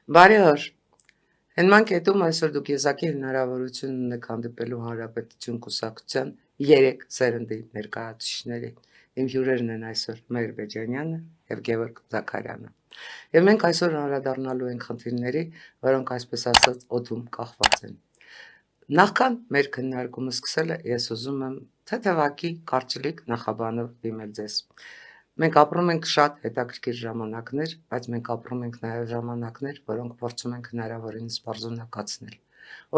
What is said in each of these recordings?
Բարի օր։ Հենման կետում այսօր դուք եզակի հնարավորություն ունեք հանդիպելու Հանրապետություն կուսակցության 3 սերնդի ներկայացուցիչների։ Իմ հյուրերն են այսօր Մհեր Բեջանյանը եւ Գևորգ Զաքարյանը։ Եվ մենք այսօր անդրադառնալու ենք խնդիրների, որոնք այսպես ասած օդում կախված են։ Նախքան մեր քննարկումը սկսելը ես ուզում եմ թեթևակի կարճլիկ նախաբանով դիմել ձեզ։ Մենք ապրում ենք շատ հետաքրքիր ժամանակներ, բայց մենք ապրում ենք նաև ժամանակներ, որոնք փորձում ենք հնարավորինս բարձունակացնել։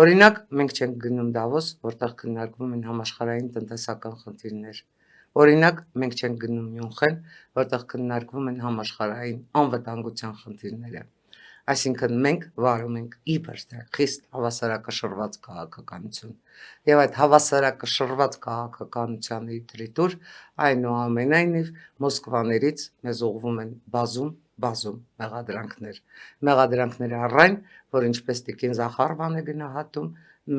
Օրինակ, մենք չենք գնում Դավոս, որտեղ քննարկվում են համաշխարհային տնտեսական խնդիրներ։ Օրինակ, մենք չենք գնում Մյունխեն, որտեղ քննարկվում են համաշխարհային անվտանգության խնդիրները։ Այսինքն մենք վարում ենք իբր թե խիստ հավասարակշռված քաղաքականություն։ Եվ այդ հավասարակշռված քաղաքականության դրիտուր այնուամենայնիվ Մոսկվաներից մեզ ուղղվում են բազում մեղադրանքներ։ Մեղադրանքները առայն, որ ինչպես Տիկին Զախարովան է գնահատում,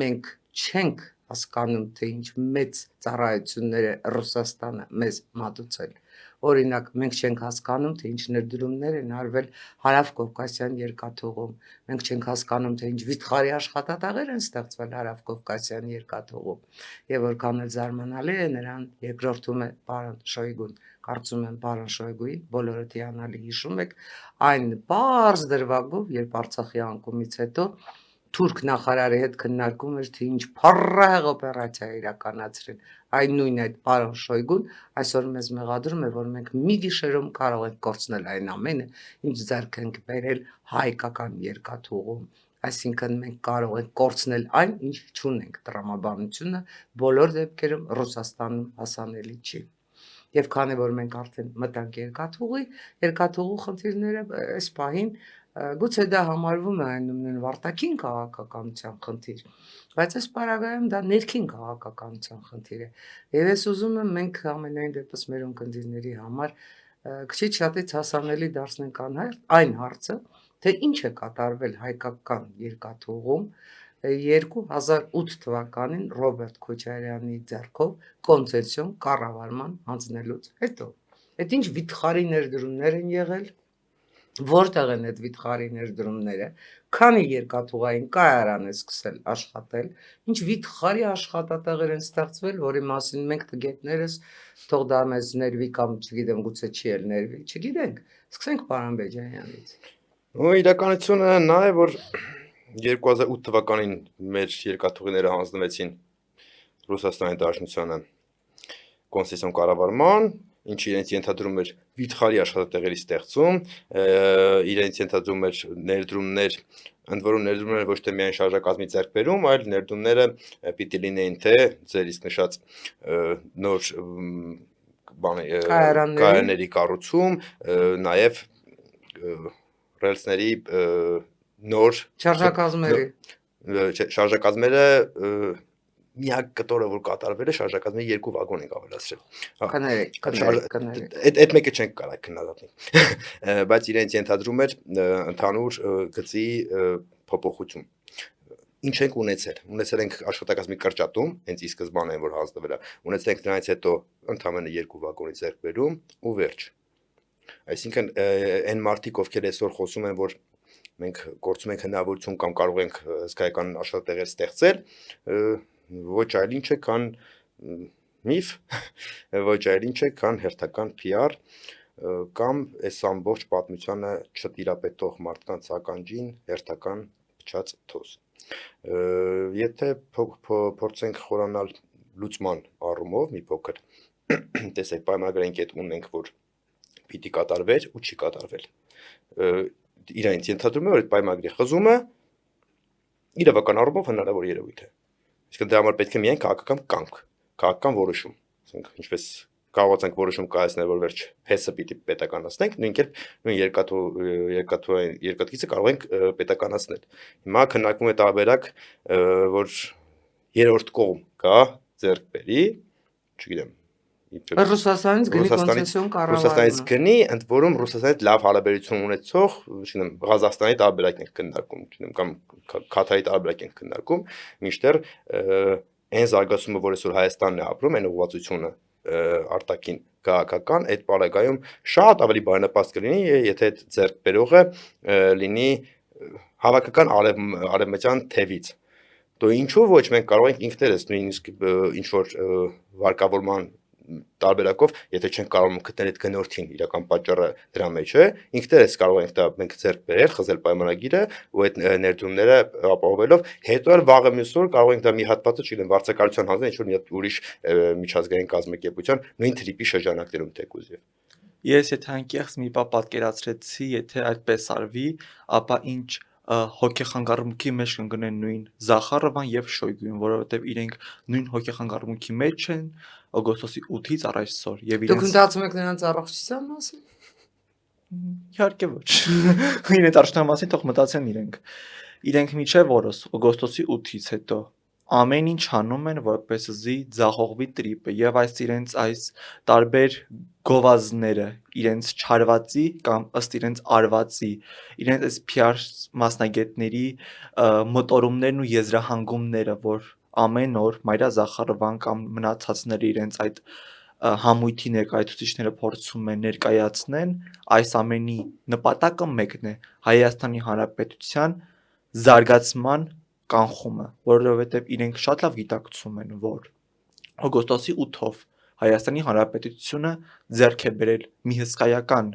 մենք չենք հասկանում, թե ինչ մեծ ծառայություններ է Ռուսաստանը մեզ մատուցել։ Օրինակ, մենք չենք հասկանում, թե ինչ ներդրումներ են արվել Հարավկովկասյան երկաթուղում։ Մենք չենք հասկանում, թե ինչ վիթխարի աշխատատեղեր են ստեղծվել Հարավկովկասյան երկաթուղում։ Եվ որքան էլ զարմանալի է, նրան երկրորդում է պարոն Շոյգուն։ Կարծում եմ, պարոն Շոյգուի բոլորդ հիանալի հիշում եք այն պարզ դրվագով, երբ Արցախի անկումից հետո թուրք նախարարի հետ քննարկում էր, թե ինչ փառահեղ օպերացիա իրականացրին։ Այն նույն այդ պարոն Շոյգուն այսօր մեզ մեղադրում է, որ մենք մի գիշերում կարող ենք կորցնել այն ամենը, ինչ ձեռք ենք բերել հայկական երկաթուղում։ Այսինքն մենք կարող ենք կորցնել այն, ինչ չունենք, տրամաբանությունը բոլոր դեպքերում Ռուսաստանում հասանելի չի։ Եվ քանի որ մենք արդեն մտանք երկաթուղու խնդիրները այս պահին գուցե դա համարվում է այն վարտակին քաղաքականության խնդիր, բայց այս պարագայում դա ներքին քաղաքականության խնդիր է։ Եվ ես ուզում եմ մենք ամենայն դեպս մեր ունկնդիրների համար քիչ շատից հասանելի դարձնենք այն հարցը, թե ինչ է կատարվել հայկական երկաթուղում 2008 թվականին Ռոբերտ Քոչարյանի ձեռքով կոնցեսիոն կառավարման հանձնելուց հետո։ Այդ ինչ վիթխարի ներդրումներ են եղել, որտեղ են այդ վիթխարի ներդրումները, քանի երկաթուղային կայարան է սկսել աշխատել, ինչ վիթխարի աշխատատեղեր են ստեղծվել, որի մասին մենք տգետներս թող դա մեզ ներվի կամ չգիտեմ գուցե չի էլ ներվի, չգիտենք։ Սկսենք պարոն Բեջանյանից։ Իրականությունը նա է, որ 2008 թվականին մեր երկաթուղիները հանձնվեցին Ռուսաստանի Դաշնությանը կոնցեսիոն կառավարման, ինչը իրենց ենթադրում էր վիթխարի աշխատատեղերի ստեղծում, իրենց ենթադրում էր ներդրումներ, ընդ որում ներդրումները ոչ թե միայն շարժակազմի ձեռքբերում, այլ ներդրումները պիտի լինեին թե ձեր իսկ նշած նոր կայանների կառուցում, նաև ռելսների նոր շարժակազմերը միակ կտորը, որ կատարվել է, շարժակազմի 2 վագոն ենք ավելացրել։ Այդ մեկը չենք կարող քննադատել, բայց իրենց ենթադրում էր ընդհանուր գծի փոփոխություն։ Ինչ ենք ունեցել ենք աշխատակազմի կրճատում, հենց ի սկզբանե որ հանձնվել է, ունեցել ենք դրանից հետո ընդամենը 2 վագոնի ձեռքբերում ու վերջ։ Այսինքն այն մարդիկ, ովքեր այսօր խոսում են, որ մենք գործում ենք հնարավորություն կամ կարող ենք հսկայական աշխատատեղեր ստեղծել, ոչ այլ ինչ է, քան միֆ, ոչ այլ ինչ է, քան հերթական PR կամ այս ամբողջ պատմությանը չտիրապետող մարդկանց ականջին հերթական փչած թոզ։ Եթե փորձենք խորանալ լուծման առումով մի փոքր, տեսեք, պայմանագրային կետ ունենք, որ պիտի կատարվեր ու չի կատարվել։ Իրենց ենթադրում է, որ այդ պայմանագրի խզումը իրավական առումով հնարավոր երևույթ է։ Իսկ դրա համար պետք է միայն քաղաքական կամք, քաղաքական որոշում, ասենք ինչպես կարող ենք որոշում կայացնել, որ վերջ հեսը պիտի պետականացնենք, նույն կերպ նույն երկաթգիծը կարող ենք պետականացնել։ Հիմա քննարկվում է տարբերակ, որ երրորդ կողմ կա ձեռք բերի, չգիտեմ, Ռուսաստանից գնի կոնցեսիոն կառավարումը։ Ռուսաստանից գնի, ընդ որում Ռուսաստանից լավ հարաբերություն ունեցող, չգիտեմ, Ղազախստանի տարբերակ ենք քննարկում, չգիտեմ, կամ Քաթարի տարբերակ ենք քննարկում, մինչդեռ այն զարգացումը, որ այսօր Հայաստանն է ապրում, այն ուղղվածությունը արտաքին քաղաքական, այդ պարագայում շատ ավելի բարենպաստ կլինի, եթե այդ ձեռք բերողը լինի հավաքական արևմտյան թևից։ Դո ինչու ոչ մենք կարող ենք ինքներս նույնիսկ ինչ որ վարկավորման տարբերակով, եթե չենք կարող գտնել այդ գնորդին իրական պատճառը դրա մեջ է, ինքներս կարող ենք դա մենք ձեռք բերել, խզել պայմանագիրը ու այդ ներդրումները ապահովելով, հետո էլ վաղը մյուս օր կարող ենք դա մի հատվածը, չգիտեմ, վարձակալության հանձնել ինչ որ մի հատ ուրիշ միջազգային կազմակերպության նույն թրիպի շրջանակներում թեկուզ։ Ես եթե անկեղծ մի բան պատկերացրեցի, եթե այդպես արվի, ապա ինչ հոգեխանգարումքի մեջ կընկնեն նույն Զախարովան եւ Շոյգուին, որովհետեւ իրենք նույն հոգեխանգարումքի մեջ են օգոստոսի 8-ից առ այսօր եւ Դուք մտածում եք նրանց առողջության մասին։ իհարկե ոչ։ Իրենց առողջության մասին թող մտածեն իրենք միջև օրս օգոստոսի 8-ից հետո ամեն ինչ անում են, որպեսզի ձախողվի տրիպը եւ իրենց այս տարբեր գովազդները, իրենց չարվածի կամ ըստ իրենց արվածի, իրենց այս PR մասնագետների մոտորումներն ու եզրահանգումները, որ ամեն օր Մայրա Զախարովան կամ մնացածները իրենց այդ համույթի ներկայացուցիչները փորձում են ներկայացնեն, այս ամենի նպատակը մեկն է՝ Հայաստանի Հանրապետության զարգացման կանխումը, որովհետև իրենք շատ լավ գիտակցում են, որ օգոստոսի 8-ով Հայաստանի Հանրապետությունը ձեռք է բերել մի հսկայական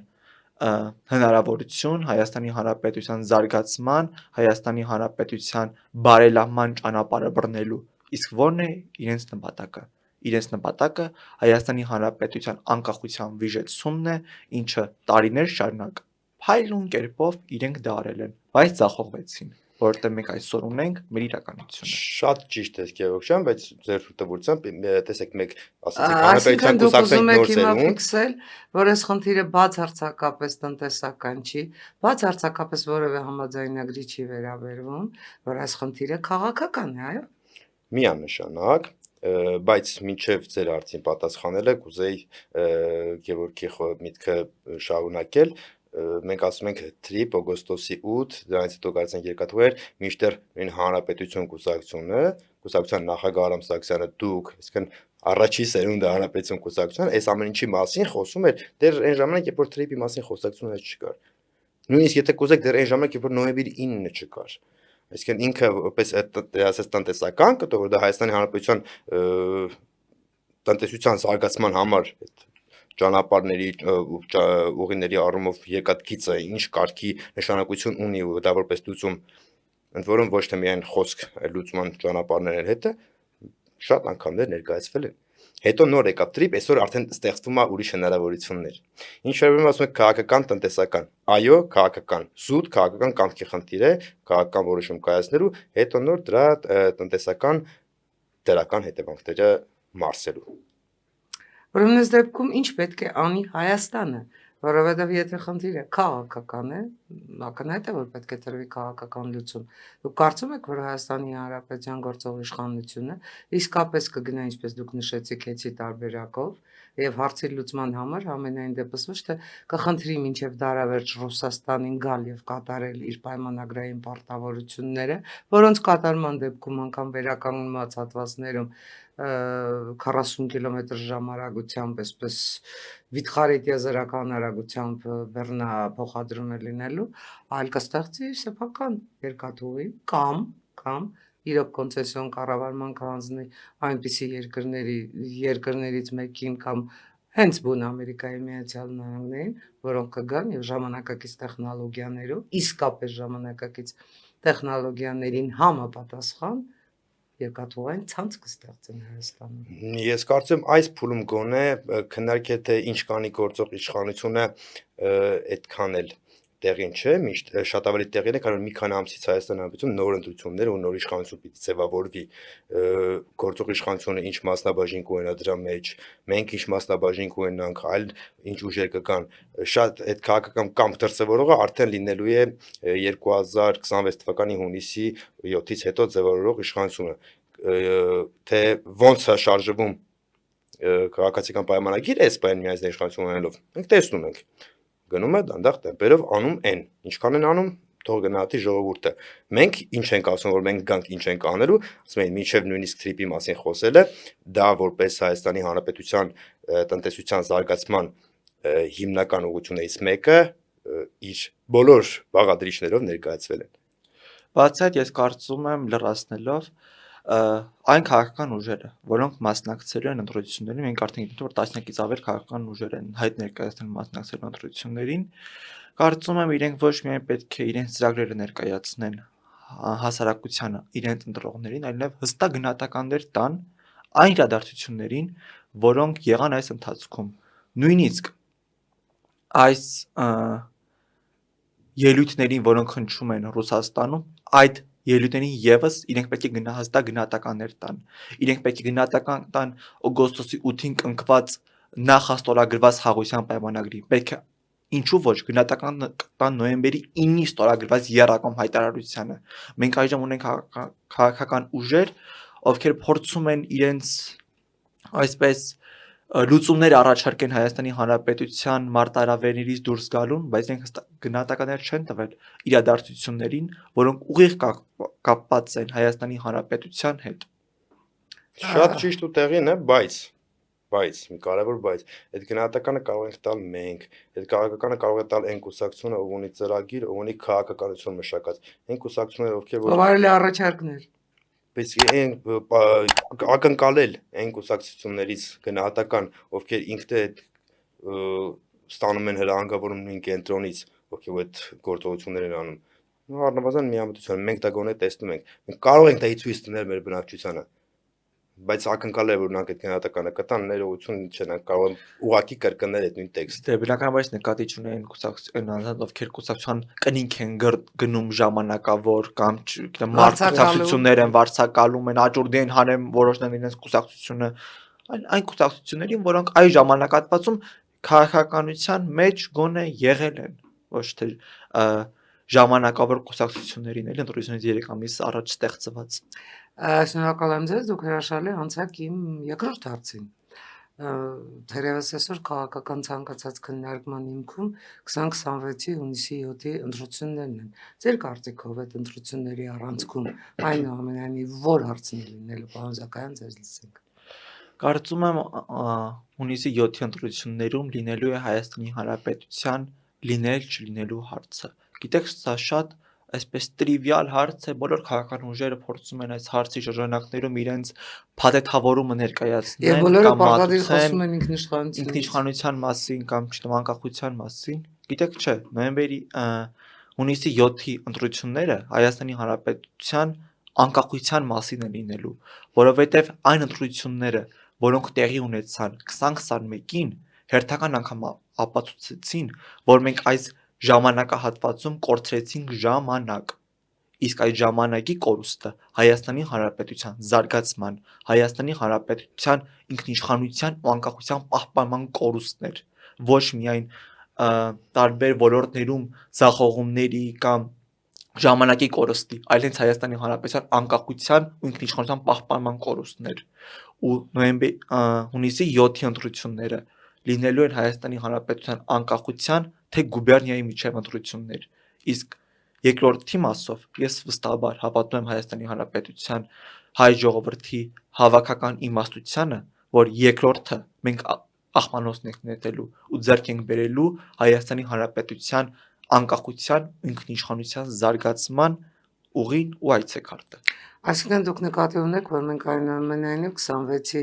հնարավորություն Հայաստանի Հանրապետության զարգացման, Հայաստանի Հանրապետության բարելավման ճանապարհը բռնելու, իսկ ո՞րն է իրենց նպատակը։ Իրենց նպատակը Հայաստանի Հանրապետության անկախության վիժեցումն է, ինչը տարիներ շարունակ փայլուն կերպով իրենք դա արել են, բայց ձախողվեցին, որովհետև մենք այսօր ունենք մեր իրականությունը։ Շատ ճիշտ է Գևորգյան, բայց ձեր տվյալությամբ տեսեք մեկ ասացիք Հանրապետության հանրապետության կուսակցության նոր սերունդ ֆիքսել, որ այս խնդիրը բացարձակապես տնտեսական չի, բացարձակապես որևէ համաձայնագրի չի վերաբերվում, որ այս խնդիրը քաղաքական է, այո։ միանշանակ, բայց մինչև ձեր արդին պատասխանելը կուզեի Գևորգի միտքը շարունակել, մենք ասում ենք թրիպ օգոստոսի 8, դրանից հետո կարծենք երկաթուղեր, մինչդեռ նույն հանրապետություն կուսակցության նախագահ Արամ Սարգսյանը դուք, այսինքն առաջի սերունդը հանրապետություն կուսակցության, այս ամեն ինչի մասին խոսում էր դեռ այն ժամանակ, երբ որ թրիպի մասին խոսակցությունը չկար։ Նույնիսկ եթե կուզեք դեռ այն ժամանակ, երբ որ նոյեմբերի 9-ը չկար։ Այսինքն ինքը որպես ասած տնտեսական կտոր, որ դա Հայաստանի Հանրապետության տնտեսության զարգացման համար ճանապարհների ուղիների առումով երկաթգիծը ինչ կարգի նշանակություն ունի ու դա որպես լուծում ընդ որում ոչ թե միայն խոսք լուծման ճանապարհների հետը շատ անգամներ ներկայացվել են։ Հետո նոր եկավ տրիպ, այսօր արդեն ստեղծվում է ուրիշ հնարավորություններ։ Ինչ վերաբերում ասում եք քաղաքական, տնտեսական։ Այո, քաղաքական, զուտ քաղաքական կամքի խնդիր է, քաղաքական որոշում կայացնելու, հետո նոր դրա տնտեսական դրական հետևանքները մարսելու։ Ուրեմն այս դեպքում ինչ պետք է անի Հայաստանը, որովհետև եթե խնդիրը քաղաքական է, ակնհայտ է, որ պետք է տրվի քաղաքական լուծում։ Դուք կարծում եք, որ Հայաստանի Հանրապետության գործող իշխանությունը իսկապես կգնա, ինչպես դուք նշեցիք, հեծի տարբերակով եւ հարցի լուծման համար ամենայն դեպս ոչ թե կխնդրի մինչեւ դարավերջ Ռուսաստանին գալ եւ կատարել իր պայմանագրային պարտավորությունները, որոնց կատարման դեպքում անգամ վերականգնված հատվածներում 40 կմ/ժ արագությամբ, այսպես վիթխարի տիեզերական արագությամբ բեռնա փոխադրում է լինելու, այլ կստեղծի սեփական երկաթուղի կամ իրոք կոնցեսիոն կառավարման կհանձնի այնպիսի երկրներից մեկին կամ հենց բուն Ամերիկայի Միացյալ Նահանգներին, որոնք կգան եւ ժամանակակից տեխնոլոգիաներով, իսկապես ժամանակակից տեխնոլոգիաներին համապատասխան երկաթուղային ցանց կստեղծեն Հայաստանում։ Ես կարծում եմ այս փուլում գոնե քննարկել թե ինչ կանի գործող իշխանությունը այդքան էլ տեղին չէ, միշտ շատ ավելի տեղին է, քանի որ մի քանի ամսից Հայաստանի Հանրապետությունում նոր ընտրություններ ու նոր իշխանություն պիտի ձևավորվի, գործող իշխանությունը ինչ մասնաբաժին կունենա դրա մեջ, մենք ինչ մասնաբաժին կունենանք, այլ ինչ ուժեր կգան, շատ այդ քաղաքական կամ դրսևորողը արդեն լինելու է 2026 թվականի հունիսի 7-ից հետո ձևավորող իշխանությունը, թե ոնց է շարժվում քաղաքացիական պայմանագիր այս բան միայն իշխանություն ունենալով, մենք տեսնում ենք, գնում է դանդաղ տեմպերով անում են, ինչքան են անում, թող գնահատի ժողովուրդը։ Մենք ինչ ենք ասում, որ մենք գանք ինչ ենք անելու, ասում են մինչև նույնիսկ թրիպի մասին խոսելը, դա որպես Հայաստանի Հանրապետության տնտեսության զարգացման հիմնական ուղղություններից մեկը իր բոլոր բաղադրիչներով ներկայացվել են։ Բացի այդ ես կարծում եմ լրացնելով այն քաղաքական ուժերը, որոնք մասնակցելու են ընտրություններին, մենք արդեն գիտենք, որ տասնյակից ավել քաղաքական ուժեր են հայտ ներկայացնել մասնակցելու ընտրություններին, կարծում եմ իրենք ոչ միայն պետք է իրենց ծրագրերը ներկայացնեն հասարակությանը, իրենց ընտրողներին, այլև հստակ գնահատականներ տան այն իրադարձություններին, որոնք եղան այս ընթացքում։ Նույնիսկ այս ելույթներին, որոնք հնչում են Ռուսաստանում, այդ ելույթներին եւս իրենք պետք է հստակ գնահատականներ տան։ Իրենք պետք է գնահատական տան օգոստոսի 8-ին կնքված նախաստորագրված խաղաղության պայմանագրի։ Պետք է ինչու ոչ գնահատական տան նոյեմբերի 9-ի ստորագրված երրակոմ հայտարարությանը։ Մենք այժմ ունենք քաղաքական ուժեր, ովքեր փորձում են իրենց այսպես լուծումներ առաջարկեն Հայաստանի Հանրապետության մարտահրավերներից դուրս գալուն, բայց իրենք գնահատականներ չեն տվել իրադարձություններին, որոնք ուղիղ կապված են Հայաստանի Հանրապետության հետ։ Շատ ճիշտ ու տեղին է, բայց մի կարևոր բայց այդ գնահատականը կարող ենք տալ մենք, այդ քաղաքականը կարող է տալ այն կուսակցությունը, ով ունի ծրագիր, ով ունի քաղաքականություն մշակած, այն կուսակցությունները, ովքեր ով արել է առաջարկներ, բայց այն ակնկալել այն կուսակցություններից գնահատական, ովքեր ինքնը ստանում են հրահանգավորում նույն կենտրոնից, ովքեր այդ գործողություններ են անում, առնվազն միամտություն, մենք դա գոնե տեսնում ենք, մենք կարող ենք դա ցույց տնել մեր բնակչությանը, բայց ակնկալել որ նրանք այդ գնահատականը կտան, ներողություն չեն կարող ուղակի կրկնել այդ նույն տեքստը։ Դե բնականաբար նկատի ունեն կուսակցության անձանց, ովքեր կուսակցության կնինք են գնում ժամանակավոր կամ մարտկուսակցություններ են վարձակալում են, աճուրդի են հանեմ որոշներն իրենց կուսակցությունը, այն կուսակցություններին, որոնք այս ժամանակահատվածում քաղաքականության մեջ գոնե եղել են, ոչ թե ժամանակավոր կուսակցություններին, էլ ընտրությունից 3 ամիս առաջ ստեղծված։ Շնորհակալ եմ ձեզ, դուք հրաշալի անցաք իմ երկրորդ հարցին։ Թերևս այսօր քաղաքական ցանկացած քննարկման հիմքում 2026-ի հունիսի 7-ի ընտրություններն են։ Ձեր կարծիքով այդ ընտրությունների առանցքում այնուամենայնիվ որ հարցն է լինելու, պարոն Զաքարյան, ձեզ լսենք։ Կարծում եմ հունիսի 7-ի ընտրություններում լինելու է Հայաստանի Հանրապետության լինել չլինելու հարցը։ Գիտեք, սա շատ այսպես տրիվիալ հարց է, բոլոր քաղաքական ուժերը փորձում են այս հարցի շրջանակներում իրենց փաթեթավորումը ներկայացնել Եվ բոլորը պարտադիր խոսում են ինքնիշխանության մասին կամ չգիտեմ անկախության մասին։ Գիտեք, չէ, հունիսի 7-ի ընտրությունները Հայաստանի Հանրապետության անկախության մասին են լինելու, որովհետև այն ընտրությունները, որոնք տեղի ունեցան 2021-ին, հերթական անգամ ապացուցեցին, որ մենք այս ժամանակահատվածում կորցրեցինք ժամանակ։ Իսկ այդ ժամանակի կորուստը Հայաստանի Հանրապետության զարգացման, Հայաստանի Հանրապետության ինքնիշխանության ու անկախության պահպանման կորուստն էր։ Ոչ միայն տարբեր ոլորտներում ձախողումների կամ ժամանակի կորուստի, այլ հենց Հայաստանի Հանրապետության անկախության ու ինքնիշխանության պահպանման կորուստն էր։ Ու հունիսի 7-ի ընտրությունները լինելու են Հայաստանի Հանրապետության անկախության թե գուբերնիայի միջև ընտրություններ։ Իսկ երկրորդի մասով ես վստահաբար հավատում եմ Հայաստանի Հանրապետության հայ ժողովրդի հավաքական իմաստությանը, որ երկրորդը մենք աղբանոցն ենք նետելու ու ձեռք ենք բերելու Հայաստանի Հանրապետության անկախության ու ինքնիշխանության զարգացման ուղին ու այցեքարտը։ Այսինքն դուք նկատի ունեք, որ մենք այնուամենայնիվ 26-ի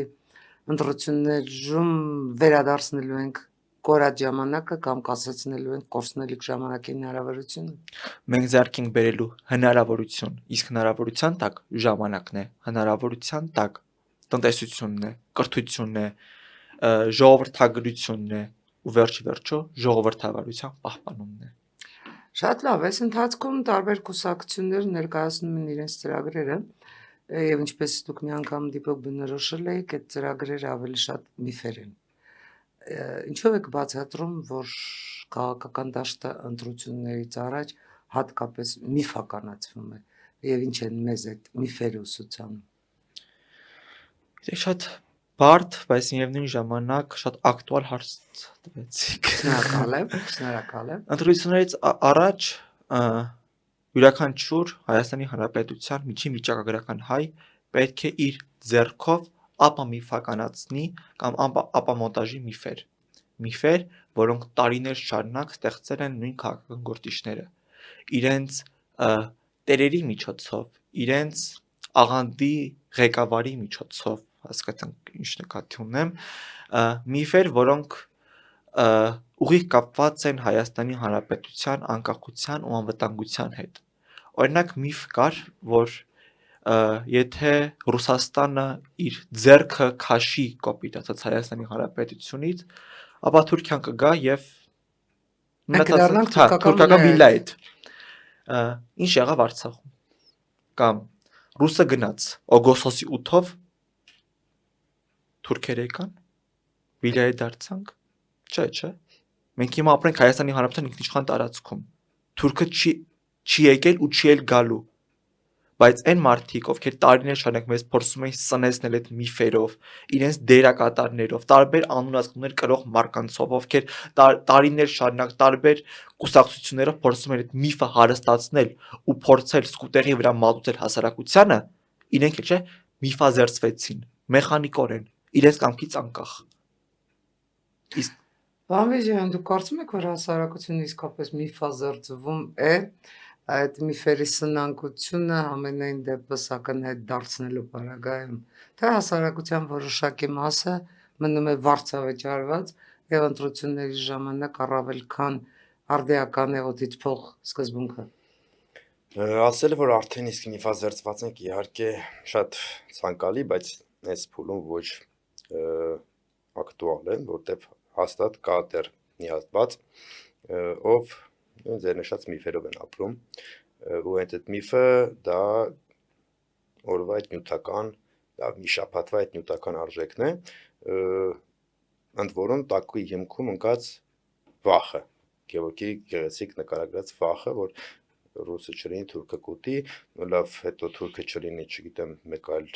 ընտրություններում վերադարձնելու ենք կորած ժամանակը կամ կասեցնելու ենք կորցնելիք ժամանակի հնարավորությունը։ Մենք ձեռք ենք բերելու հնարավորություն, իսկ հնարավորության տակ ժամանակն է, հնարավորության տակ տնտեսությունն է, կրթությունն է, ժողովրդագրությունն է ու վերջիվերջո ժողովրդավարության պահպանումն է։ Շատ լավ, այս ընթացքում տարբեր կուսակցություններ ներկայացնում են իրենց ծրագրերը, եւ ինչպես դուք մի անգամ դիպոկ բնորոշել եք, այդ ծրագրերը ավելի շատ միֆեր են։ Ինչով եք բացատրում, որ քաղաքական դաշտը ընտրություններից առաջ հատկապես միֆականացվում է եւ ինչ են մեզ այդ միֆերը ուսուցանում։ Շատ բարդ, բայց միևնույն ժամանակ շատ ակտուալ հարց տվեցիք։ Շնորհակալ եմ։ Ընտրություններից առաջ յուրաքանչյուր Հայաստանի Հանրապետության միջին վիճակագրական հայ պետք է իր ձեռքով ապամիֆականացնի կամ ապամոնտաժի միֆեր, որոնք տարիներ շարունակ ստեղծել են նույն քաղաքական գործիչները։ Իրենց տերերի միջոցով, իրենց աղանդի ղեկավարի միջոցով, հասկացանք ինչ նկատի ունեմ, միֆեր, որոնք ուղիղ կապված են Հայաստանի Հանրապետության անկախության ու անվտանգության հետ։ Օրինակ միֆ կար, որ եթե Ռուսաստանը իր ձեռքը քաշի կոպիտ ասած Հայաստանի Հանրապետությունից, ապա Թուրքիան կգա եւ Մենք կդառնանք թուրքական թուրքական լեհ։ վիլայեթ։ Ինչ եղավ Արցախում։ Կամ ռուսը գնաց օգոստոսի 8-ով թուրքեր եկան, վիլայեթ դարձանք։ Չէ։ Մենք հիմա ապրենք Հայաստանի Հանրապետության ինքնիշխան տարածքում։ Թուրքը չի եկել ու չի էլ գալու։ Բայց այն մարդիկ, ովքեր տարիներ շարունակ մեզ փորձում էին սնեցնել այդ միֆերով, իրենց դերակատարներով, տարբեր անունացումներ կրող մարկանցով, ովքեր տարիներ շարունակ տարբեր կուսակցություններով փորձում են այդ միֆը հարստացնել ու փորձել սկուտերի վրա մատուցել հասարակությանը, իրենք էլ չէ միֆազերծվեցին մեխանիկորեն, իրենց կամքից անկախ։ Իսկ Բանվեժյան, դուք կարծում եք, որ հասարակությունը իսկապես միֆազերծվում է, այդ միֆերի սնանկությունը ամենայն դեպս ակնհայտ դարձնելու պարագայում, թե հասարակության որոշակի մասը մնում է վարձավճարված եւ ընտրությունների ժամանակ առավել քան արդիական է օդից փող սկզբունքը։ Ասել որ արդեն իսկ միֆազերծված ենք իհարկե շատ ցանկալի, բայց այս փուլում ոչ ակտուալ է, որտեվ հաստատ կա դեռ մի հաստատ, ով ձեր նշած միֆերով են ապրում, ու այդ միֆը դա օրվա այդ նյութական, դա մի շաբաթվա այդ նյութական արժեքն է, ընդ որում տակուի հիմքում ընկած վախը, Գևորգի գեղեցիկ նկարագրած վախը, որ ռուսը չլինի, թուրքը կուտի, լավ, հետո թուրքը չլինի, չգիտեմ, մեկ այլ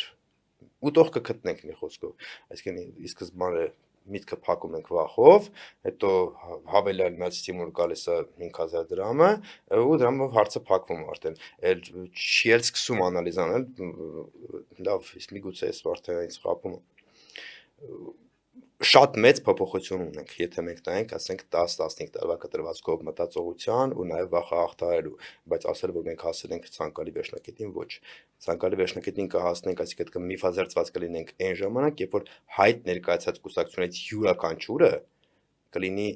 ուտող կգտնենք մի խոսքով, այսինքն ի սկզբանե միտքը փակում ենք վախով, հետո հավելյալ մեծ ստիմուլ գալիս է 5000 դրամը, ու դրամով հարցը փակվում արդեն, էլ չի էլ սկսում անալիզ անել, լավ, իսկ միգուցե այս արդեն ինձ խափում շատ մեծ փոփոխություն ունենք, եթե մենք նայենք, ասենք 10-15 տարվա կտրվածքով մտածողության ու նաև վախը հաղթահարելու, բայց ասել որ մենք հասել ենք ցանկալի վերջնակետին, ոչ։ Ցանկալի վերջնակետին կհասնենք, այսինքն միֆազերծված կլինենք այն ժամանակ, երբ որ հայտ ներկայացած կուսակցությունից յուրաքանչյուրը կլինի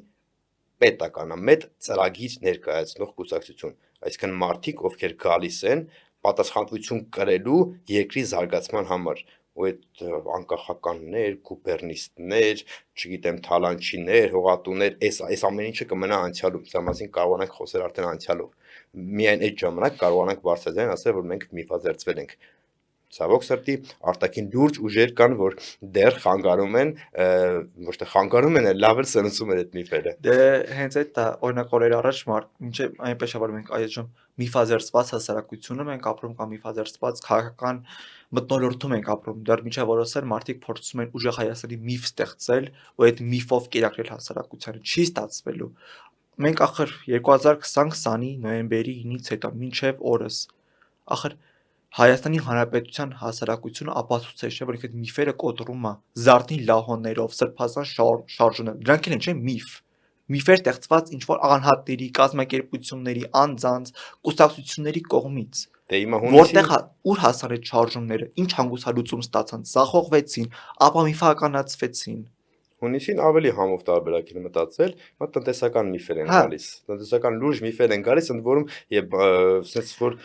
պետականամետ ծրագիր ներկայացնող կուսակցություն, այսինքն մարդիկ, ովքեր գալիս են պատասխանատվություն կրելու երկրի զարգացման համար ու այդ անկախականներ, գուբերնիստներ, չգիտեմ, թալանչիներ, հողատուներ, այս ամեն ինչը կմնա անցյալում, սա մասին կարողանանք խոսել արդեն անցյալով։ Միայն այդ ժամանակ կարողանանք բարձրաձայն ասել, որ մենք միֆազերծվել ենք։ Ցավոք սրտի արտաքին լուրջ ուժեր կան, որ դեռ խանգարում են, ոչ թե խանգարում են, լավ էլ սնուցում են այդ միֆերը։ Դե հենց այդ դա օրինակ օրեր առաջ մինչև այնպես է որ մենք այժմ միֆազերծված հասարակությունը մենք ապրում կամ միֆազերծված քաղաքական մթնոլորտում ենք ապրում, դեռ մինչև որոսեր մարդիկ փորձում են ուժեղ Հայաստանի միֆ ստեղծել ու այդ միֆով կերակրել հասարակությանը, չի ստացվելու։ Մենք ախր 2020-ի նոյեմբերի 9-ից հետո մինչև օրս ախր Հայաստանի Հանրապետության հասարակությունը ապացուցել է, որ այդ միֆերը կոտրում է զարթին լահոններով, սրբազան շարժունով։ Դրանք են չէ միֆ։ Միֆեր ստեղծված ինչ որ անհատների, կազմակերպությունների, անձանց, կուսակցությունների կողմից։ Դե հիմա Որտեղ ուր հասան այդ շարժումները, ինչ հանգուցալուծում ստացան, զախողվեցին, ապա միֆականացվեցին։ Հունիսին ավելի համով տարբերակ են մտածել, մա տնտեսական միֆեր են գալիս։ Տնտեսական լուրջ միֆեր են գալիս, ընդ որում եւ ասես որ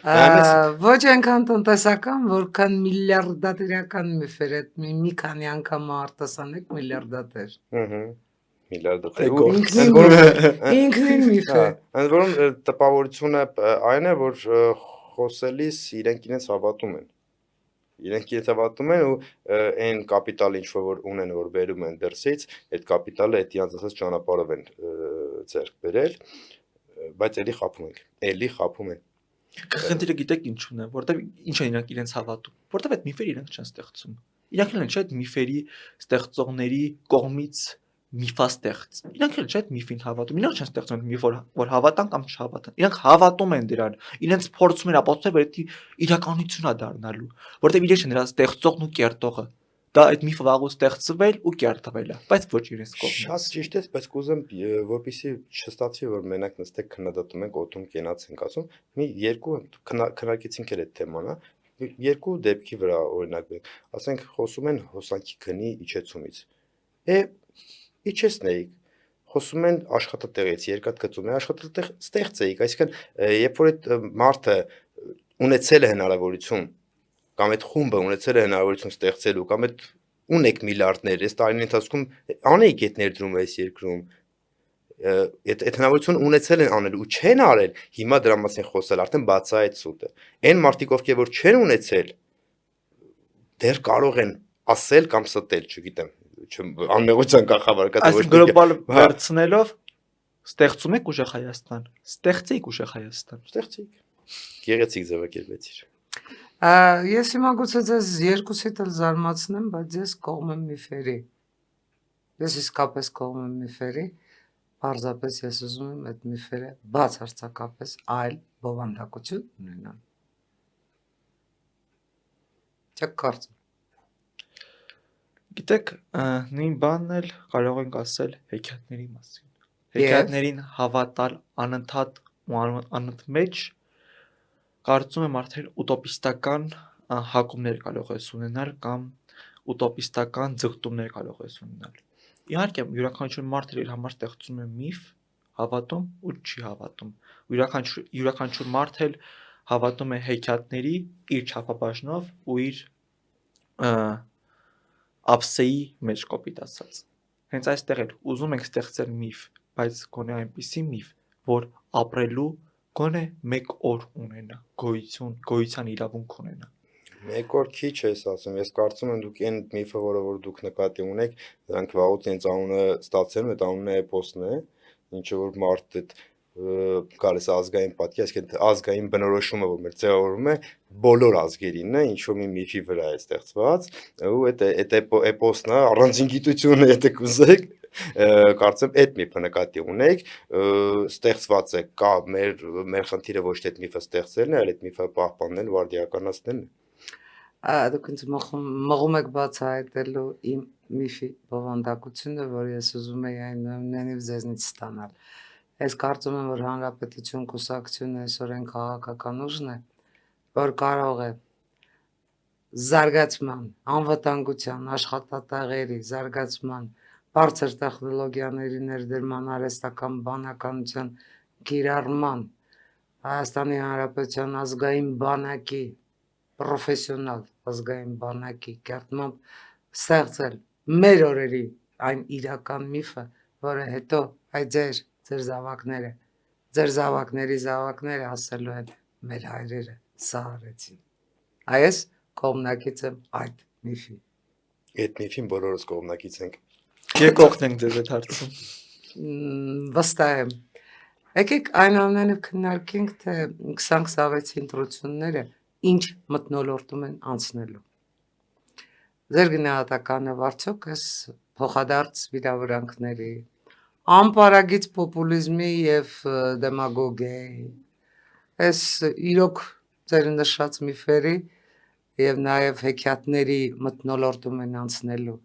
ոչ այնքան տնտեսական, որքան միլիարդատերական միֆեր, այդ մի քանի անգամ արտասանեք միլիարդատեր։ Միլիարդատեր։ Ինքնին միֆ է։ Ընդ որում տպավորությունը այն է, որ խոսելիս իրենք հավատում են։ Իրենք իրենց հավատում են ու այն կապիտալը ինչ որ ունեն որ բերում են դրսից, այդ կապիտալը այդ իրանց ասած ճանապարհով են ձեռք բերել, բայց էլի խափում են։ Խնդիրը գիտեք ինչու՞ն է, որտեվ ինչ են իրանք իրենց հավատում, որտեվ այդ միֆերը իրանք չեն ստեղծում։ Իրանք են չէ այդ միֆերի ստեղծողների կողմից միֆաստեղծ։ Իրանք էլ չէ այդ միֆին հավատում։ Իրանք չեն ստեղծում միֆ որ հավատան կամ չհավատան։ Իրանք հավատում են դրան։ Իրենց փորձում են ապացուցել որ դա իրականություն է դառնալու, որտեվ իրենք են նրա ստեղծողն ու կերտողը։ դա այդ միֆը վաղուց ստեղծվել ու կերտվել է, բայց ոչ իրենց կողմից։ Շատ ճիշտ է, բայց կուզեմ, որպեսզի չստացվի, որ մենակ նստեք քննադատում ենք, օդում կենաց ենք ասում, մի երկու քննարկեցինք էլ այդ թեման, հա, երկու դեպքի վրա օրինակ, ասենք խոսում են հոսանքի գնի իջեցումից։ Իջեցնեիք, խոսում են աշխատատեղից, երկաթգծում է, աշխատատեղ ստեղծեիք, այսինքն երբ որ այդ մարդը ունեցել է հնարավորություն կամ այդ խումբը ունեցել է հնարավորություն ստեղծելու կամ այդ ունեք միլիարդներ, այս տարիների ընթացքում անեիք այդ ներդրումը այս երկրում, այդ հնարավորություն ունեցել են անել ու չեն արել, հիմա դրա մասին խոսել արդեն բացահայտ սուտ է։ Այն մարդիկ, ովքեր որ չեն ունեցել, դեռ կարող են ասել կամ ստել, չգիտեմ, անմեղության կախավար կա, Այսինքն գլոբալ վերցնելով ստեղծում եք ուժեղ Հայաստան, ստեղծեիք ուժեղ Հայաստան։ Ստեղծեիք։ Գեղեցիկ ձևակերպեցիր։ Ես հիմա գուցե ձեզ երկուսիդ էլ զարմացնեմ, բայց ես կողմ եմ միֆերի։ Ես իսկապես կողմ եմ միֆերի, պարզապես ես ուզում եմ այդ միֆերը բացարձակապես այլ բովանդակություն ունենան։ Չեք կարծում։ Գիտեք, նույն բանն էլ կարող ենք ասել հեքիաթների մասին։ Հեքիաթներին հավատալ անընդհատ ու անընդմեջ կարծում եմ արդեն ուտոպիստական հակումներ կարող ես ունենալ կամ ուտոպիստական ձգտումներ կարող ես ունենալ։ Իհարկե, յուրաքանչյուր մարդ իր համար ստեղծում է միֆ, հավատում ու չի հավատում։ Յուրաքանչյուր մարդ էլ հավատում է հեքիաթների իր չափաբաժնով ու իր ափսեի մեջ կոպիտ ասած։ Հենց այստեղ էլ ուզում ենք ստեղծել միֆ, բայց գոնե այնպիսի միֆ, որ ապրելու գոնե մեկ օր ունենա, գոյության իրավունք ունենա։ Մեկ օր քիչ ես ասում, ես կարծում եմ դուք այն միֆը, որ դուք նկատի ունեք, դրանք վաղուց հենց անունը ստացել, այդ անունը էպոսն է, ինչը որ մարդ այդ գալիս ազգային պատկեր, այսինքն ազգային բնորոշումը, որ մեր ձևավորում է բոլոր ազգերին է, ինչ որ մի միֆի վրա է ստեղծված, ու այդ էպոսն է, առանձին գիտություն է, եթե կուզեք, կարծեմ այդ միֆը նկատի ունեք, ստեղծված է, կա մեր խնդիրը ոչ թե այդ միֆը ստեղծելն է, այլ այդ միֆը պահպանելն ու արդիականացնելն է։ Դուք ինձ մղում եք բացահայտելու իմ միֆի բովանդակությունը, որ ես ուզում եի այնուամենայնիվ ձեզնից ստանալ։ Ես կարծում եմ, որ Հանրապետություն կուսակցությունը այսօր այն քաղաքական ուժն է, որ կարող է զարգացման, անվտանգության, աշխատատեղերի զարգացման, բարձր տեխնոլոգիաների ներդրման, արհեստական բանականության կիրառման, Հայաստանի Հանրապետության ազգային բանակի, պրոֆեսիոնալ ազգային բանակի կերտմամբ ստեղծել մեր օրերի այն իրական միֆը, որը հետո այդ ձեր զավակները, ձեր զավակների զավակները ասելու են մեր հայրերը սա արեցին։ Այս կողմնակից եմ այդ միֆի։ Այդ միֆին բոլորս կողմնակից ենք։ Եկ օգնենք ձեզ այդ հարցում։ Վստահ եմ։ Եկեք այնուամենայնիվ քննարկենք, թե 2026 ընտրությունները ինչ մթնոլորտում են անցնելու։ Ձեր գնահատականը արդյոք այս փոխադարձ վիրավորանքների, անպարագիծ պոպուլիզմի եւ դեմագոգիայի, այս իրոք ձեր նշած միֆերի եւ նաեւ հեքիաթների մթնոլորտում են անցնելու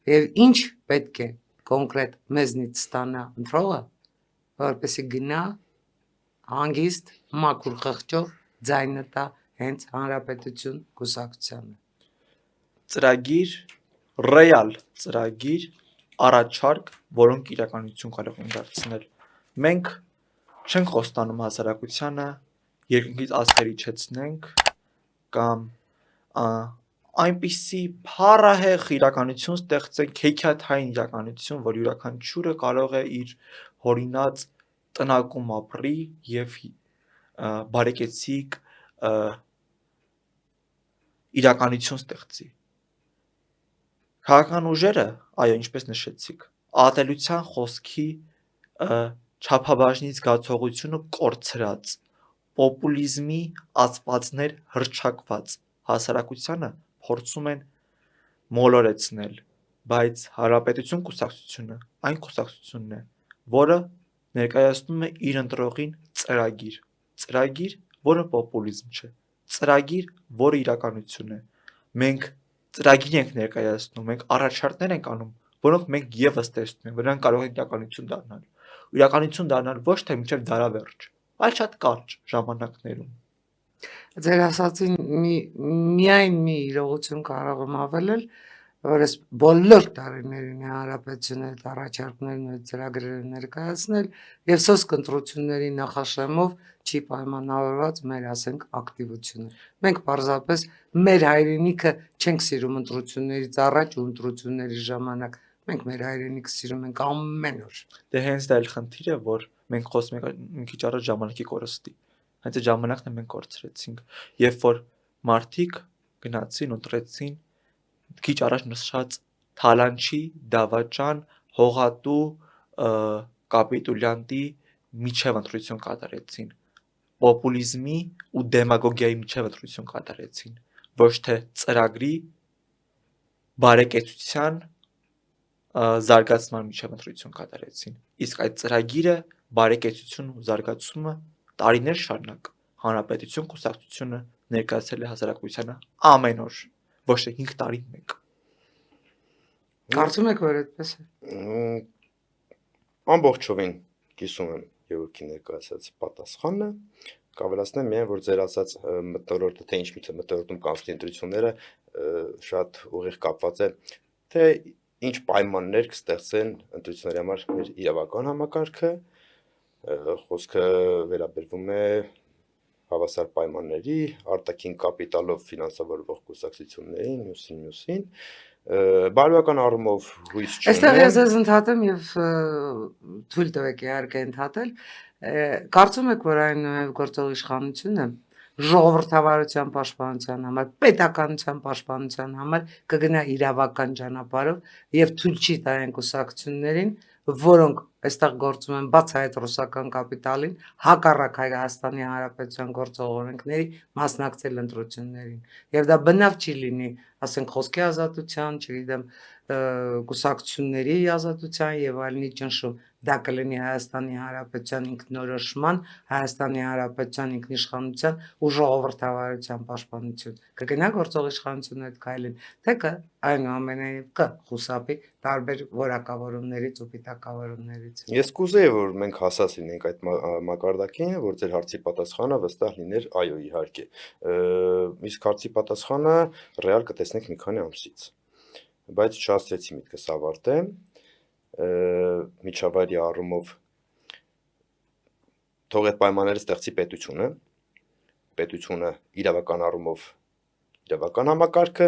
եւ ինչ պետք է կոնկրետ մեզնից ստանա ընտրողը, որպեսզի գնա հանգիստ մաքուր խղճով ձայնը տա հենց Հանրապետություն կուսակցությանը։ Ծրագիր, ռեալ ծրագիր, առաջարկ, որոնք իրականություն կարող են դարձնել։ Մենք չենք խոստանում հասարակությանը երկնքից աստղեր իջեցնենք կամ այնպիսի փառահեղ իրականություն ստեղծենք, հեքիաթային իրականություն, որ յուրաքանչյուրը կարող է իր հորինած տնակում ապրի եւ բարեկեցիկ իրականություն ստեղծի։ Քաղաքական ուժերը, այո, ինչպես նշեցիք, ատելության խոսքի չափաբաժնի զգացողությունը կորցրած, պոպուլիզմի ածվածներ հռչակված հասարակությանը փորձում են մոլորեցնել, բայց Հանրապետություն կուսակցությունը այն կուսակցությունն է, որը ներկայացնում է իր ընտրողին ծրագիր, որը պոպուլիզմ չէ, ծրագիր, որը իրականություն է։ Մենք ծրագիր ենք ներկայացնում, մենք առաջարկներ ենք անում, որոնք մենք եւս տեսնում ենք, որոնք կարող են իրականություն դառնալ։ Իրականություն դառնալ ոչ թե մինչև դարավերջ, այլ շատ կարճ ժամանակներում։ Ձեր ասածին միայն մի իրողություն կարող եմ ավելել, որ այս բոլոր տարիներին հանրապետությունը այդ առաջարկներն ու ծրագրերը ներկայացնել եւ սոսկ ընտրությունների նախաշեմով չի պայմանավորված մեր, ասենք, ակտիվությունը։ Մենք պարզապես մեր հայրենիքը չենք սիրում ընտրություններից առաջ ու ընտրությունների ժամանակ։ Մենք մեր հայրենիքը սիրում ենք ամեն օր։ Դե հենց դա էլ խնդիր է, որ մենք խոսում ենք մի քիչ առաջ ժամանակի կորստի։ Հենց այդ ժամանակն է մենք կորցրեցինք, երբ որ մարդիկ գնացին ու ընտրեցին քիչ առաջ նշած Թալանչի, Դավաճան, Հողատու, Կապիտուլյանտի միջև ընտրություն կատարեցին, պոպուլիզմի ու դեմագոգիայի միջև ընտրություն կատարեցին, ոչ թե ծրագրի բարեկեցության զարգացման միջև ընտրություն կատարեցին։ Իսկ այդ ծրագիրը բարեկեցություն ու զարգացումը տարիներ շարունակ հանրապետություն կուսակցությունը ներկայացրել է հասարակությանը ամեն օր, ոչ թե 5 տարին մեկ։ Կարծում եք, որ այդպես է։ Ամբողջովին կիսում եմ Գևորգի ներկայացած պատասխանը, կավելացնեմ միայն, որ ձեր ասած մթնոլորտը, թե ինչ միթե մթնոլորտում կանցնի ընտրությունները շատ ուղիղ կապված է, թե ինչ պայմաններ կստեղծեն ընտրությունների համար մեր իրավական համակարգը, խոսքը վերաբերվում է հավասար պայմանների, արտաքին կապիտալով ֆինանսավորվող կուսակցություններին, մյուսին, բարոյական առումով հույս Այստեղ ես չունեմ։ ընդհատեմ եւ թույլ տվեք իհարկե ընդհատել։ Կարծում եք, որ այն նաև գործող իշխանությունը ժողովրդավարության պաշտպանության համար, պետականության պաշտպանության համար կգնա իրավական ճանապարհով եւ թույլ չի տա այն կուսակցություններին, որոնք այստեղ գործում են բացահայտ ռուսական կապիտալին, հակառակ Հայաստանի Հանրապետության գործող օրենքների մասնակցել ընտրություններին։ Եվ դա բնավ չի լինի, ասենք, խոսքի ազատության, չգիտեմ, կուսակցությունների ազատության եւ այլնի ճնշում, դա կլինի Հայաստանի Հանրապետության ինքնորոշման, Հայաստանի Հանրապետության ինքնիշխանության ու ժողովրդավարության պաշտպանություն։ Կգնա գործող իշխանությունը այդ քայլին, թե այնուամենայնիվ կխուսափի տարբեր որակավորումներից ու պիտակավորումներից։ Ես կուզեի, որ մենք հասած լինենք այդ մակարդակին, որ ձեր հարցի պատասխանը վստահ լիներ այո, իհարկե։ Իսկ հարցի պատասխանը ռեալ կտեսնենք մի քանի ամսից։ Բայց չհասցրեցի միտքս ավարտեմ, միջավայրի առումով թող այդ պայմանները ստեղծի պետությունը իրավական առումով իրավական համակարգը,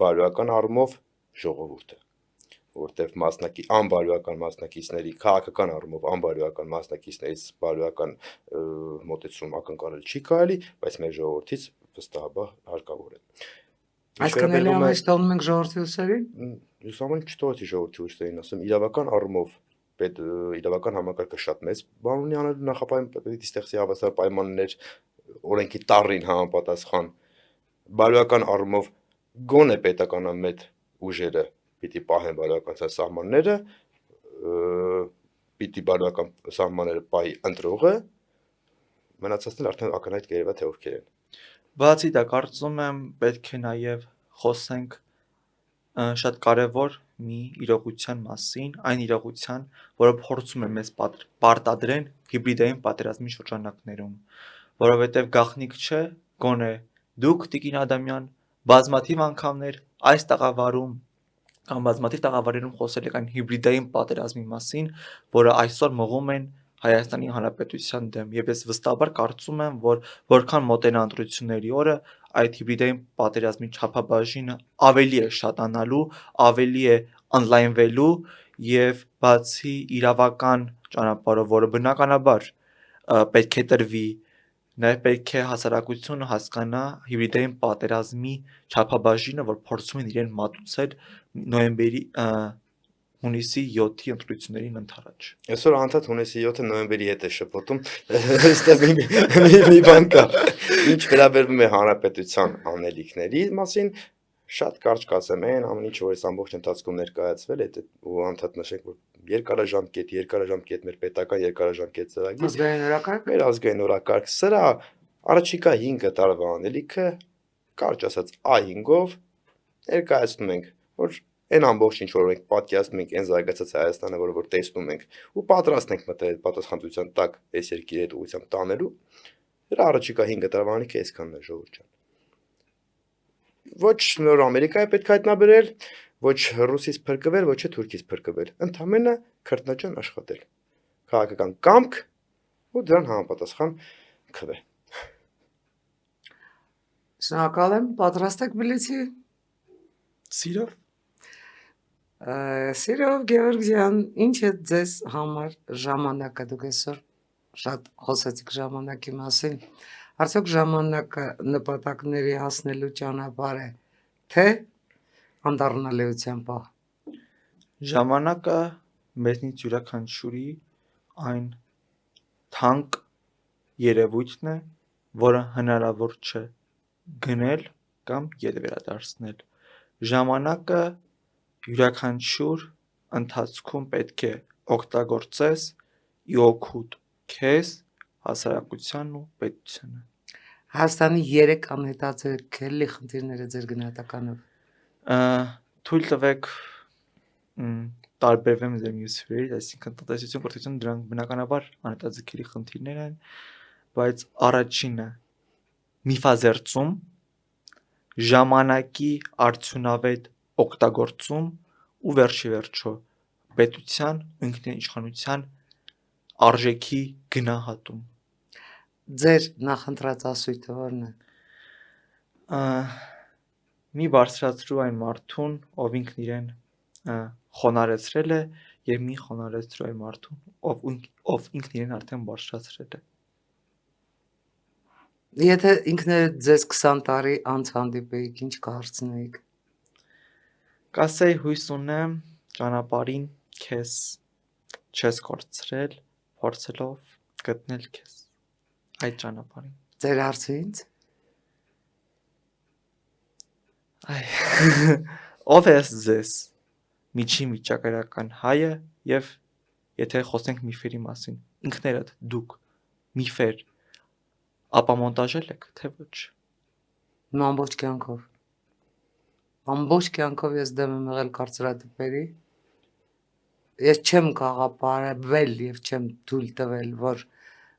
բարոյական առումով ժողովուրդը, որտեղ անբարոյական մասնակիցների քաղաքական առումով անբարոյական մասնակիցներից բարոյական մոտեցում ակնկալել չի կարելի, բայց մեր ժողովրդից վստահաբար հարկավոր է։ Այսինքն էլի ամենից տոնում ենք ժողովրդի ուսերին։ Ես ամեն չթողեցի ժողովրդի ուսերին, ասեմ, իրավական առումով իրավական համակարգը շատ մեծ բան ունի անելու նախապայման ստեղծի հավասար պայմաններ օրենքի տառին համապատասխան, բարոյական առումով գոնե պետականամետ ուժերը պիտի պահեն բարոյականության սահմանները, պիտի բարոյական սահմանները պահի ընտրողը, մնացածն էլ արդեն ակնհայտ կերևա թե ովքեր են։ Բացի դա, կարծում եմ պետք է նաև խոսենք շատ կարևոր մի իրողության մասին, այն իրողության, որը փորձում է մեզ պարտադրեն հիբրիդային պատերազմի շրջանակներում, որովհետև գաղտնիք չէ, գոնե դուք Տիկին Ադամյան բազմաթիվ անգամներ այս տաղավարում կամ բազմաթիվ տաղավարերում խոսել եք այն հիբրիդային պատերազմի մասին, որը այսօր մղում են Հայաստանի Հանրապետության դեմ, եւ ես վստահաբար կարծում եմ, որ որքան մոտենա ընտրությունների օրը, այդ հիբրիդային պատերազմի չափաբաժինը ավելի է շատանալու, ավելի է ընդլայնվելու եւ բացի իրավական ճանապարհով, որը բնականաբար պետք է տրվի, նաեւ պետք է հասարակությունը հասկանա հիբրիդային պատերազմի չափաբաժինը, որ փորձում են իրեն մատուցել նոյեմբերի հունիսի 7-ի ընտրություններին ընդառաջ։ Այսօր անդադ հունիսի 7-ը նոյեմբերի հետ է շփոթում, այստեղ մի բան կա։ Ինչ վերաբերվում է հանրապետության անելիքների մասին, շատ կարճ կասեմ, այն ամեն ինչ, որ այս ամբողջ ընթացքում ներկայացվել է, ու անդադ նշենք, որ երկարաժամկետ մեր պետական երկարաժամկետ ծրագիր, Ազգային օրակարգ, մեր ազգային օրակարգ, սրա առաջիկա 5 տարվա անելիքը, կարճ ասած A5-ով ներկայացնում ենք, որ այն ամբողջ ինչ որ մենք պատկերացնում ենք, այն զարգացած Հայաստանը, որ տեսնում ենք, ու պատրաստ ենք մտել այդ պատասխանատվության տակ այս երկիրը այդ ուղղությամբ տանելու, դրա առաջիկա 5 տարվանիքը այսքանն է ժողովուրդ ջան։ Ոչ նոր Ամերիկայի պետք է հայտնաբերել, ոչ Ռուսից փրկվել, ոչ Թուրքից փրկվել, ընդամենը քրտնաջան աշխատել։ Քաղաքական կամք ու դրան համապատասխան քվե։ Շնորհակալ եմ, պատրաստ եք բլիցի։ Սիրով Սիրով Գևորգ ջան, ինչ է ձեզ համար ժամանակը, դուք այսօր շատ խոսեցիք ժամանակի մասին։ Արդյոք ժամանակը նպատակների հասնելու ճանապարհ է, թե անդառնալիության պահ։ ժամանակը մեզնից յուրաքանչյուրի այն թանկ երևույթն է, որը հնարավոր չէ գնել կամ ետ վերադարձնել։ Ժամանակը յուրաքանչյուր ընթացքում պետք է օգտագործես ի օգուտ քեզ, հասարակությանն ու պետությանը։ Հայաստանի 3 անհետաձգելի խնդիրները ձեր գնահատականով։ Թույլ տվեք տարբերվեմ ձեր մյուս հյուրերից, այսինքն տնտեսություն, կրթություն դրանք բնականաբար անհետաձգելի խնդիրներ են, բայց առաջինը միֆազերծում, ժամանակի արդյունավետ օգտագործում ու վերջի վերջո պետության ու ինքնիշխանության արժեքի գնահատում։ Ձեր նախընտրած ասույթը ո՞րն է։ Մի բարձրացրու այն մարդուն, ով ինքն իրեն խոնարեցրել է, եւ մի խոնարեցրու այն մարդուն, ով ինքն իրեն արդեն բարձրացրել է։ Եթե ինքներդ ձեզ 20 տարի անց հանդիպեիք, ինչ կհարցնեիք։ Կասեի հույս ունեմ ճանապարհին քեզ չես կորցրել, փորձելով գտնել քեզ այդ ճանապարհին։ Ձեր հարցը ինձ։ Ով է ձեզ միջին վիճակայական հայը եւ եթե խոսենք միֆերի մասին, ինքներդ դուք միֆեր ապամոնտաժել եք, թե ոչ։ Ամբողջ կյանքով։ Ամբողջ կյանքով ես դեմ եմ եղել կարծրատիպերի։ Ես չեմ գաղափարվել եւ չեմ թույլ տվել, որ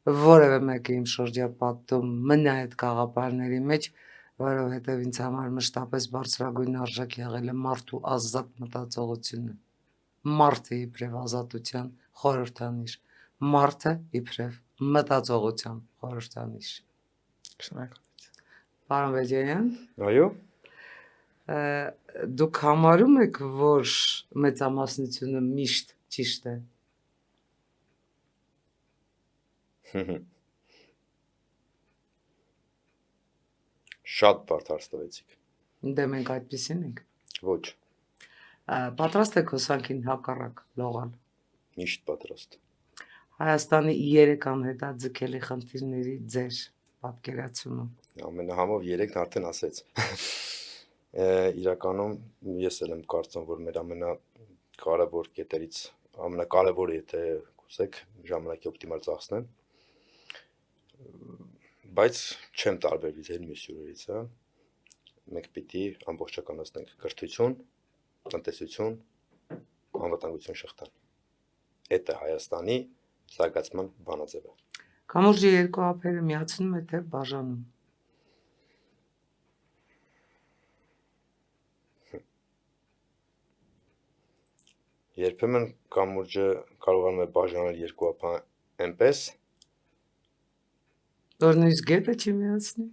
որևէ մեկը իմ շրջապատում մնա այդ գաղափարների մեջ, որովհետեւ ինձ համար մշտապես բարձրագույն արժեք եղել է մարդու ազատ մտածողությունը։ Մարդը իբրև ազատության խորհրդանիշ, մարդը իբրև մտածողության խորհրդանիշ։ Շնորհակալություն։ Պարոն Բեջանյան, Այո։ Դուք համարում եք, որ մեծամասնությունը միշտ ճիշտ է։ Շատ բարդ հարց տվեցիք։ Դե մենք այդպեսին ենք։ Ոչ, Պատրաստ եք հոսանքին հակառակ լողալ։ միշտ պատրաստ։ Հայաստանի 3 անհետաձգելի խնդիրների ձեր պատկերացումը։ Ամենահամով 3-ն արդեն ասեց։ Իրականում ես էլ եմ կարծում, որ մեր ամենակարևոր կետերից ամենակարևորը, եթե կուզեք, ժամանակի օպտիմալ ծախսն է, բայց չեմ տարբերվի ձեր մյուս հյուրերից, հա։ Մենք պիտի ամբողջականացնենք կրթություն, տնտեսություն, անվտանգություն շղթան։ Դա Հայաստանի զարգացման բանաձևը։ Կամուրջի երկու ափերը միացնում է թե բաժանում։ Երբեմն կամուրջը կարողանում է բաժանել երկու ափ այնպես, Որ նույնիսկ գետը չի միացնի։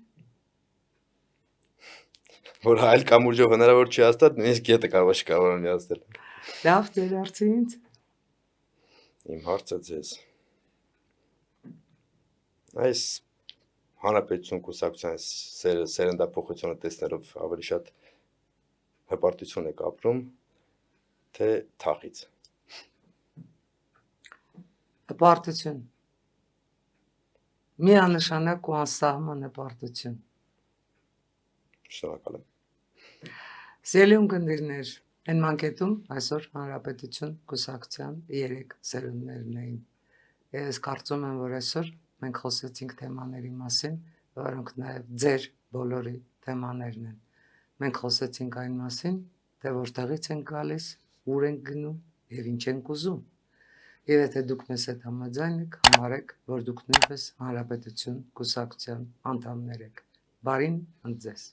որ այլ կամուրջով հնարավոր չի հաստատ, նույնիսկ գետը կարող է միացնել։ Լավ, ձեր հարցը ինձ։ Իմ հարցը ձեզ։ Այս հանրապետություն կուսակցության սերնդափոխությունը տեսնելով ավելի շատ հպարտություն եք ապրում, թե թախից։ Հպարտություն։ Միանշանակ ու անսահման հպարտություն։ Շնորհակալ եմ։ Սիրելի ունկնդիրներ, այն մանկետում այսօր հանրապետություն կուսակցության 3 սերունդներն էին։ Ես կարծում եմ, որ այսօր մենք խոսեցինք թեմաների մասին, որոնք նաև ձեր բոլորի թեմաներն են։ Մենք խոսեցինք այն մասին, թե որտեղից ենք գալիս, ուր ենք գնում եւ ինչ ենք ուզում։ Եվ եթե դուք մեզ հետ համաձայն եք, համարեք, որ դուք նույնպես հանրապետություն կուսակցության անդամներ եք։ Բարին ընդ ձեզ։